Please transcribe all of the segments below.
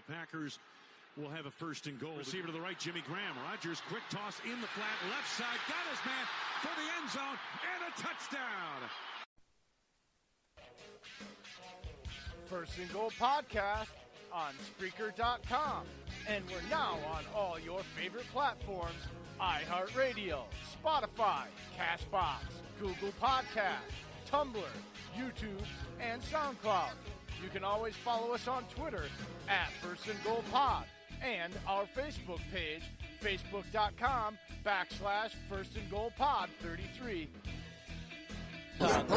The Packers will have a first and goal. Receiver to the right, Jimmy Graham. Rodgers, quick toss in the flat, left side, got his man for the end zone, and a touchdown. First and Goal podcast on Spreaker.com. And we're now on all your favorite platforms: iHeartRadio, Spotify, CastBox, Google Podcasts, Tumblr, YouTube, and SoundCloud. You can always follow us on Twitter at First and Goal Pod and our Facebook page, facebook.com/First and Goal Pod 33. Get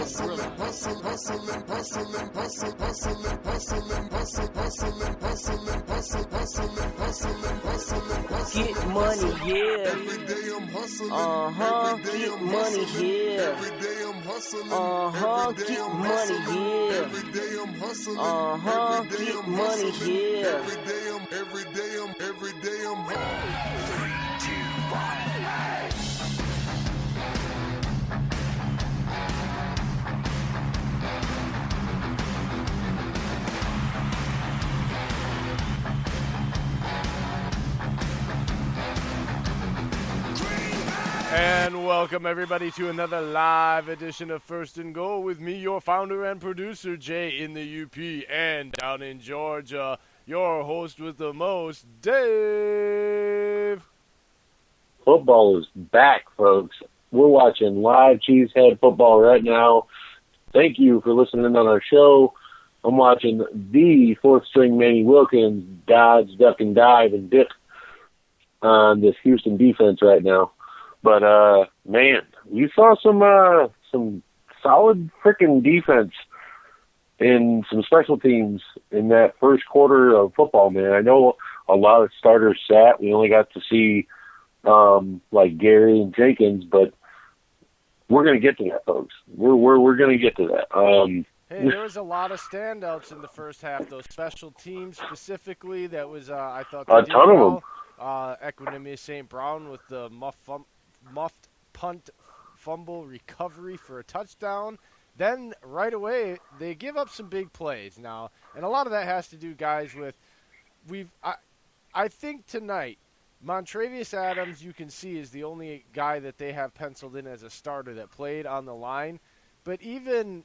money, yeah. Every day I'm hustling. Get money, yeah. Every day I'm hustling. Get money, yeah. Every day I'm hustling. Get money, yeah. Every day I'm hustling. 3, 2, 1. And welcome, everybody, to another live edition of First and Goal with me, your founder and producer, Jay, in the UP, and down in Georgia, your host with the most, Dave. Football is back, folks. We're watching live Cheesehead football right now. Thank you for listening on our show. I'm watching the fourth-string Manny Wilkins dodge, duck, and dive and dip on this Houston defense right now. But, man, you saw some solid freaking defense in some special teams in that first quarter of football, man. I know a lot of starters sat. We only got to see, like Gary and Jenkins, but we're going to get to that, folks. We're going to get to that. Hey, there was a lot of standouts in the first half, those special teams specifically. That was, I thought, a ton of them. Equanimous St. Brown with the muffed punt fumble recovery for a touchdown. Then right away they give up some big plays now, and a lot of that has to do, guys, with I think tonight Montravius Adams, you can see, is the only guy that they have penciled in as a starter that played on the line, but even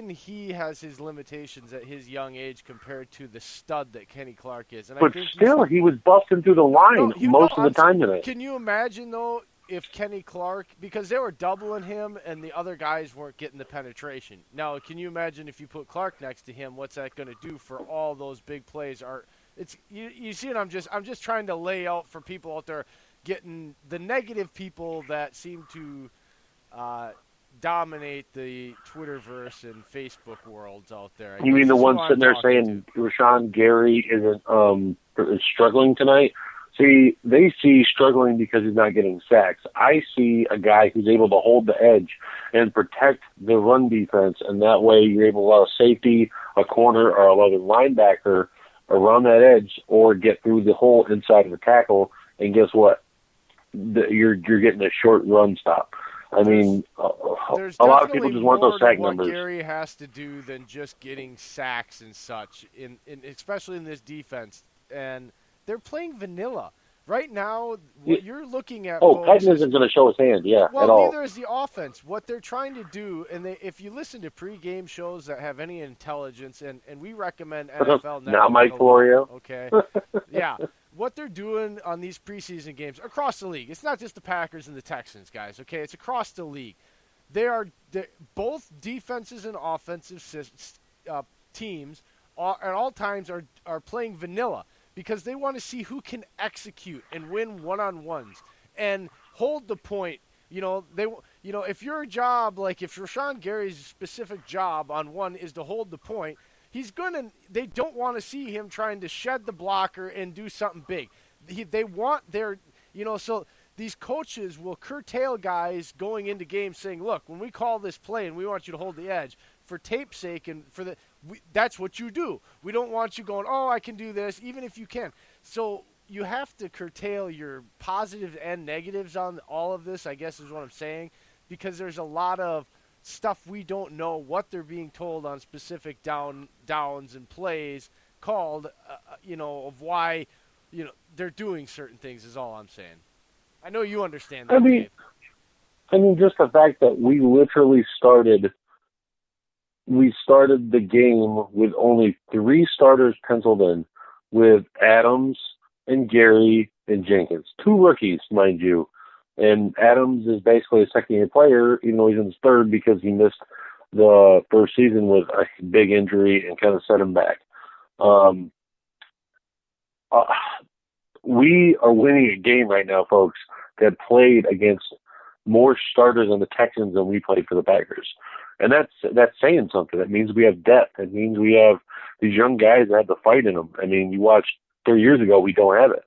he has his limitations at his young age compared to the stud that Kenny Clark is. And but I think still, he was busting through the line most of the time tonight. Can you imagine, though, if Kenny Clark, because they were doubling him and the other guys weren't getting the penetration. Now, can you imagine if you put Clark next to him, what's that going to do for all those big plays? You see what I'm just trying to lay out for people out there, getting the negative people that seem to dominate the Twitterverse and Facebook worlds out there. You mean the ones sitting there saying Rashawn Gary isn't struggling tonight? See, they see struggling because he's not getting sacks. I see a guy who's able to hold the edge and protect the run defense, and that way you're able to allow a safety, a corner, or allow the linebacker around that edge or get through the whole inside of the tackle, and guess what? You're getting a short run stop. I mean, a lot of people just want those sack numbers. What Gary has to do than just getting sacks and such, especially in this defense. And they're playing vanilla. Right now, what you're looking at... Pettin isn't going to show his hand, at all. Well, neither is the offense. What they're trying to do, and if you listen to pregame shows that have any intelligence, and we recommend NFL Network... Not Mike Florio. Okay. Yeah. What they're doing on these preseason games across the league, it's not just the Packers and the Texans, guys, okay? It's across the league. They're both defenses and offensive teams at all times are playing vanilla, because they want to see who can execute and win one-on-ones and hold the point. If your job, like if Rashawn Gary's specific job on one is to hold the point, they don't want to see him trying to shed the blocker and do something big. They want so these coaches will curtail guys going into games saying, look, when we call this play and we want you to hold the edge, for tape's sake and that's what you do. We don't want you going, I can do this, even if you can. So you have to curtail your positives and negatives on all of this, I guess is what I'm saying, because there's a lot of stuff we don't know what they're being told on specific downs and plays called, of why, they're doing certain things is all I'm saying. I know you understand that, Dave. I mean, just the fact that we literally started the game with only 3 starters penciled in, with Adams and Gary and Jenkins. 2 rookies, mind you. And Adams is basically a second-year player, even though he's in his third because he missed the first season with a big injury and kind of set him back. We are winning a game right now, folks, that played against more starters on the Texans than we played for the Packers. And that's saying something. That means we have depth. It means we have these young guys that have the fight in them. I mean, you watch 3 years ago, we don't have it.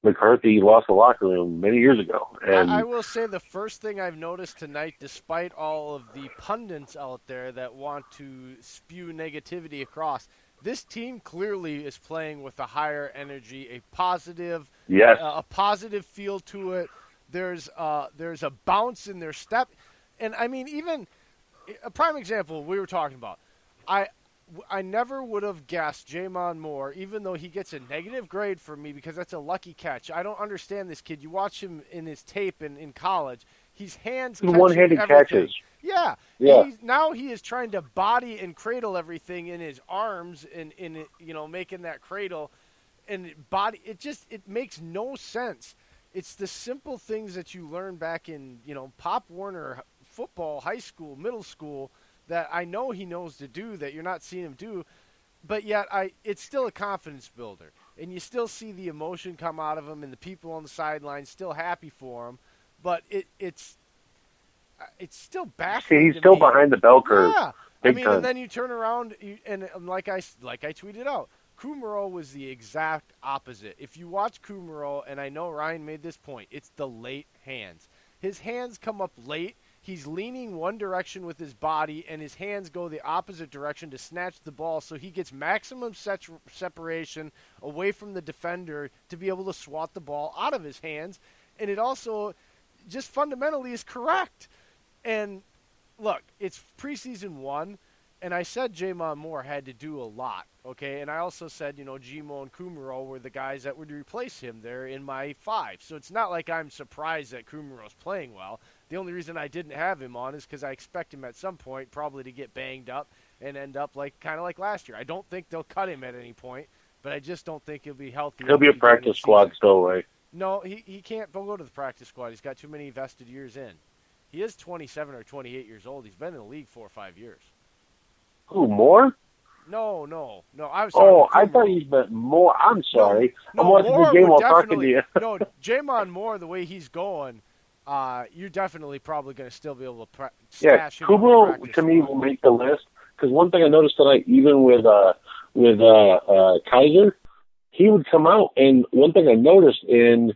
McCarthy lost the locker room many years ago. And I will say the first thing I've noticed tonight, despite all of the pundits out there that want to spew negativity across, this team clearly is playing with a higher energy, a positive feel to it. There's a bounce in their step. And, I mean, even a prime example we were talking about, I never would have guessed Jamon Moore, even though he gets a negative grade for me because that's a lucky catch. I don't understand this kid. You watch him in his tape in college. He's one-handed catches. Yeah. Now he is trying to body and cradle everything in his arms and making that cradle and body. It makes no sense. It's the simple things that you learn back in Pop Warner football, high school, middle school, that I know he knows to do that you're not seeing him do, but yet it's still a confidence builder. And you still see the emotion come out of him and the people on the sidelines still happy for him, but it's still baffling. He's still behind the bell curve. Yeah. And then you turn around and like I tweeted out, Kumaro was the exact opposite. If you watch Kumaro, and I know Ryan made this point, it's the late hands. His hands come up late. He's leaning one direction with his body, and his hands go the opposite direction to snatch the ball, so he gets maximum separation away from the defender to be able to swat the ball out of his hands. And it also just fundamentally is correct. And, look, it's preseason 1, and I said Jamon Moore had to do a lot, okay? And I also said, Gmo and Kumaro were the guys that would replace him there in my 5. So it's not like I'm surprised that Kumaro's playing well. The only reason I didn't have him on is because I expect him at some point probably to get banged up and end up kind of like last year. I don't think they'll cut him at any point, but I just don't think he'll be healthy. He'll be a practice squad still, right? No, he can't go to the practice squad. He's got too many vested years in. He is 27 or 28 years old. He's been in the league 4 or 5 years. Who, Moore? No. I was sorry. I thought you meant Moore. I'm sorry. No, I'm watching the game while talking to you. No, Jamon Moore, the way he's going, you're definitely probably going to still be able to stash him. Kumaro, to me, will make the list. Because one thing I noticed tonight, even with Kaiser, he would come out. And one thing I noticed James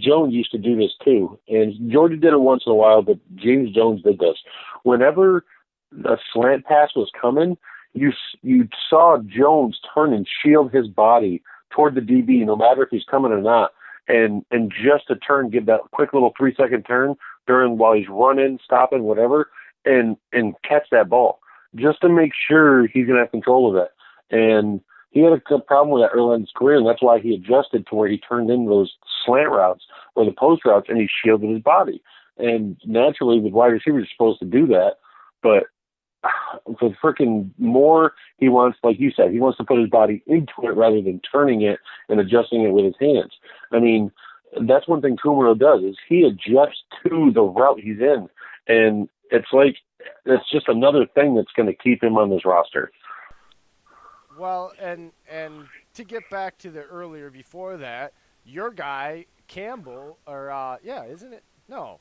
Jones used to do this too. And Jordy did it once in a while, but James Jones did this. Whenever a slant pass was coming, you saw Jones turn and shield his body toward the DB, no matter if he's coming or not. And just to turn, give that quick little 3-second turn while he's running, stopping, whatever, and catch that ball just to make sure he's going to have control of it. And he had a problem with that early in his career, and that's why he adjusted to where he turned in those slant routes or the post routes, and he shielded his body. And naturally, with wide receivers, you're supposed to do that. But for freaking Moore, he wants, like you said, he wants to put his body into it rather than turning it and adjusting it with his hands. I mean, that's one thing Kumaro does, is he adjusts to the route he's in. And it's just another thing that's going to keep him on this roster. Well, and to get back to the earlier before that, your guy, Campbell, isn't it? No.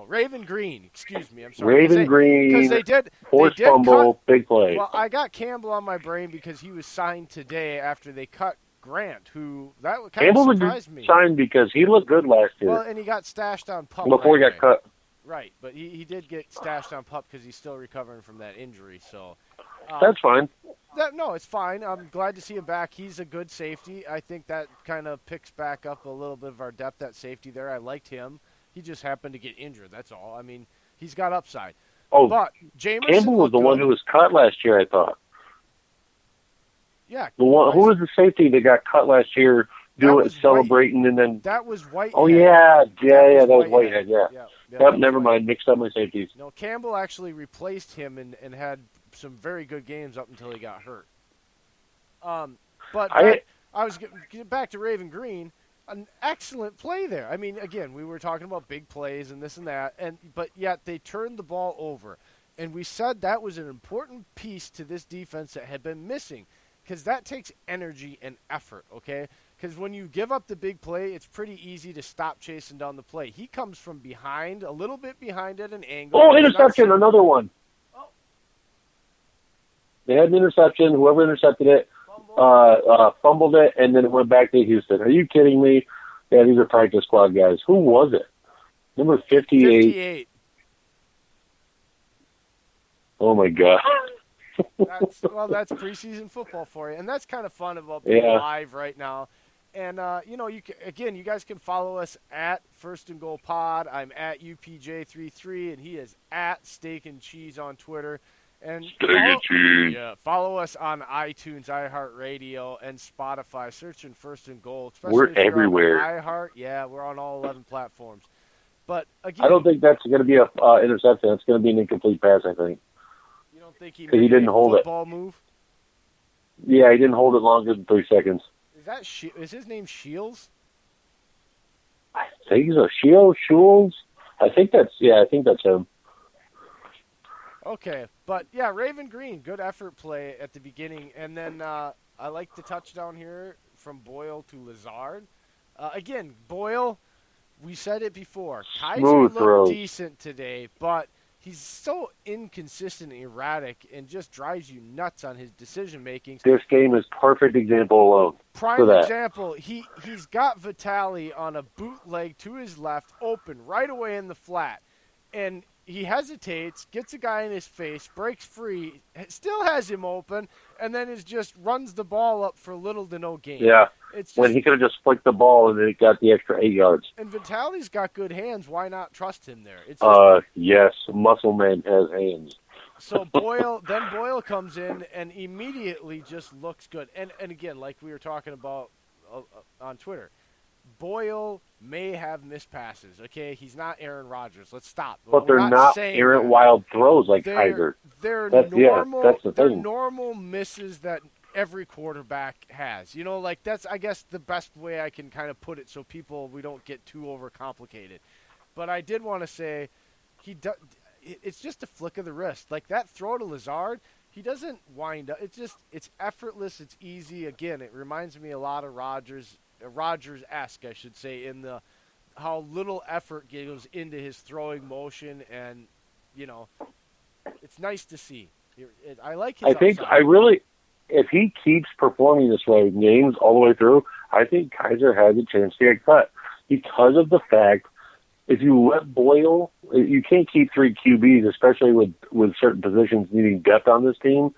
Raven Green, excuse me. I'm sorry. Raven Green, because they did fumble, big play. Well, I got Campbell on my brain because he was signed today after they cut Grant, who that kind Campbell of surprised me. Signed because he looked good last year. Well, and he got stashed on PUP before he got cut. Right, but he did get stashed on PUP because he's still recovering from that injury. So that's fine. No, it's fine. I'm glad to see him back. He's a good safety. I think that kind of picks back up a little bit of our depth at safety there. I liked him. He just happened to get injured. That's all. I mean, he's got upside. Oh, but Jameson Campbell was the one who was cut last year, I thought. Yeah. Who was the safety that got cut last year celebrating and then... That was Whitehead. Oh, yeah. That was Whitehead, yeah. Yep, never mind. Mixed up my safeties. No, Campbell actually replaced him and had some very good games up until he got hurt. But I was getting back to Raven Green. An excellent play there. I mean, again, we were talking about big plays and this and that, but yet they turned the ball over. And we said that was an important piece to this defense that had been missing, because that takes energy and effort, okay? Because when you give up the big play, it's pretty easy to stop chasing down the play. He comes from behind, a little bit behind at an angle. Oh, interception, another one. Oh. They had an interception. Whoever intercepted it fumbled it, and then it went back to Houston. Are you kidding me? Yeah, these are practice squad guys. Who was it? Number 58. 58. Oh, my God. That's preseason football for you. And that's kind of fun about being live right now. And, you guys can follow us at First and Goal Pod. I'm at UPJ33, and he is at Steak and Cheese on Twitter. And follow us on iTunes, iHeartRadio, and Spotify. Searching First and Goal. Especially we're if you're everywhere. On iHeart, we're on all 11 platforms. But again, I don't think that's going to be an interception. It's going to be an incomplete pass, I think. You don't think he didn't hold it. Football move? Yeah, he didn't hold it longer than 3 seconds. Is his name Shields? I think so. Schultz? I think that's him. Okay, but yeah, Raven Green, good effort play at the beginning, and then I like the touchdown here from Boyle to Lazard. Again, Boyle, we said it before. Kaiser looked decent today, but he's so inconsistent and erratic and just drives you nuts on his decision-making. This game is perfect example alone. Prime example, he's got Vitale on a bootleg to his left, open right away in the flat. And he hesitates, gets a guy in his face, breaks free, still has him open, and then just runs the ball up for little to no gain. Yeah, when he could have just flicked the ball and then it got the extra 8 yards. And Vitale's got good hands. Why not trust him there? Yes, Muscle Man has hands. So Boyle comes in and immediately just looks good. And again, like we were talking about on Twitter, Boyle may have missed passes, okay? He's not Aaron Rodgers. Let's stop. But they're not errant wild throws like Kaiser. That's the normal misses that every quarterback has. You know, like that's, I guess, the best way I can kind of put it so we don't get too overcomplicated. But I did want to say it's just a flick of the wrist. Like that throw to Lazard, he doesn't wind up. It's effortless. It's easy. Again, it reminds me a lot of Rodgers-esque, I should say, in how little effort goes into his throwing motion, and it's nice to see. I like his upside. If he keeps performing this way in games all the way through, I think Kaiser has a chance to get cut because of the fact if you let Boyle, you can't keep 3 QBs, especially with certain positions needing depth on this team.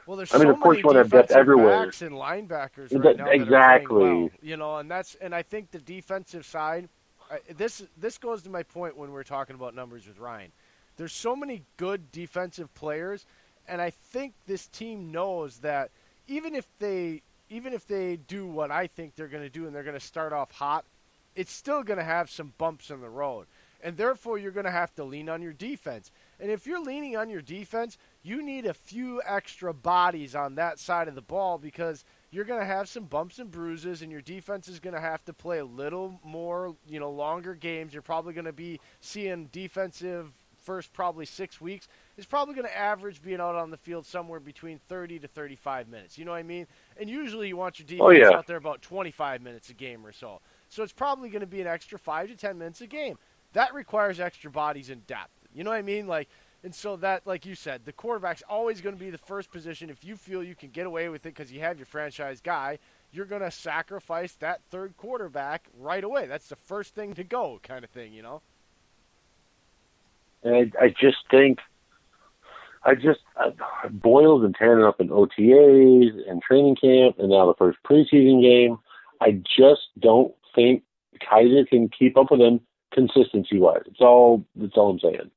Well, there's so many defensive backs and linebackers right now that are playing well, and I think the defensive side. This goes to my point when we're talking about numbers with Ryan. There's so many good defensive players, and I think this team knows that even if they do what I think they're going to do and they're going to start off hot, it's still going to have some bumps in the road. And therefore, you're going to have to lean on your defense. And if you're leaning on your defense, you need a few extra bodies on that side of the ball because you're going to have some bumps and bruises, and your defense is going to have to play a little more, longer games. You're probably going to be seeing defensive first probably 6 weeks is probably going to average being out on the field somewhere between 30 to 35 minutes. You know what I mean? And usually you want your defense out there about 25 minutes a game or so. So it's probably going to be an extra 5 to 10 minutes a game. That requires extra bodies in depth. You know what I mean? And so that, like you said, the quarterback's always going to be the first position. If you feel you can get away with it because you have your franchise guy, you're going to sacrifice that third quarterback right away. That's the first thing to go kind of thing, And I just think Boyle's been tearing up in OTAs and training camp and now the first preseason game. I just don't think Kaiser can keep up with him consistency-wise. That's all I'm saying.